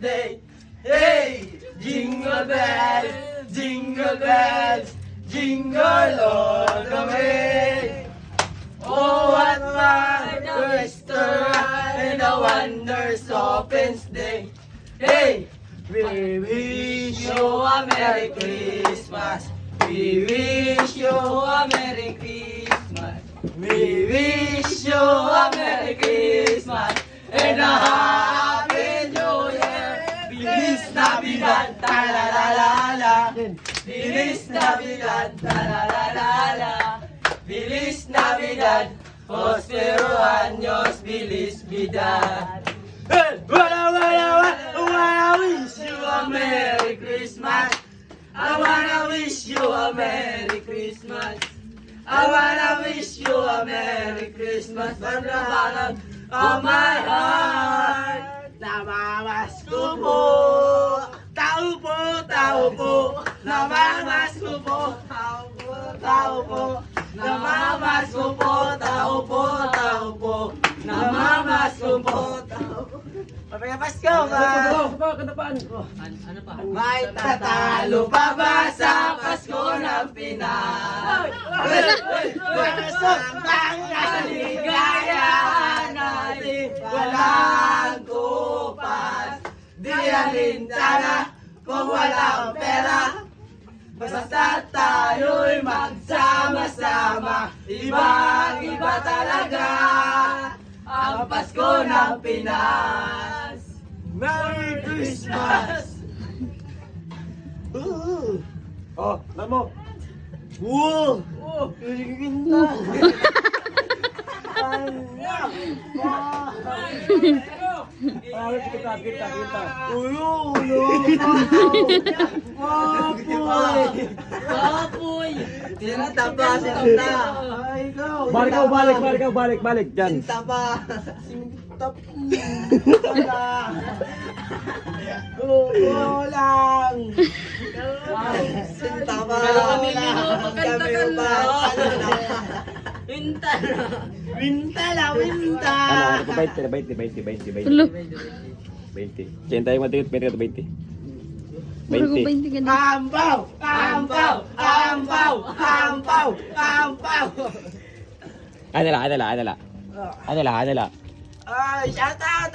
Day. Hey! Jingle bells, jingle all the way. Oh, what fun a restaurant and a wonders opens day. Hey! We wish you a Merry Christmas. We wish you a Merry Christmas. We wish you a Merry Christmas and a Happy New Year. Feliz Navidad, ta-la-la-la-la. Feliz Navidad, ta-la-la-la-la. Feliz Navidad, prospero años, feliz vida. Hey, I wish you a Merry Christmas. I wanna wish you a Merry Christmas. I wanna wish you a Merry Christmas from the bottom of my heart. Namamas ko po, tao po, namamas ko po, tao po, namamas ko po, tao po, namamas ko po, tao po. Papaya Pasko ba? Ano pa? May tatalo pa ba sa Pasko ng Pinas? Pasok ang kaligayahan natin, walang kupas. Di alintana kung walang pera, basta tayo'y magsama-sama. Ibang-iba talaga ang Pasko ng Pinas. Merry Christmas! Oh, alam mo. Wow! Ganda! Kita. Ulo! Papoy! Sinta pa, sinta! Ay, ikaw! Balik dyan. Sinta pa! Sinta pa! Kulang! Sinta pa! Kami pa! Winta na! Winta na! Winta! Ano, 20. Ulo. 20. Diyan tayo matigit, 20. Puro ko 20. 20 ganun. Ampaw! Ampaw! Ampaw! Ampaw! Ampaw! Anala. Ay, shout out!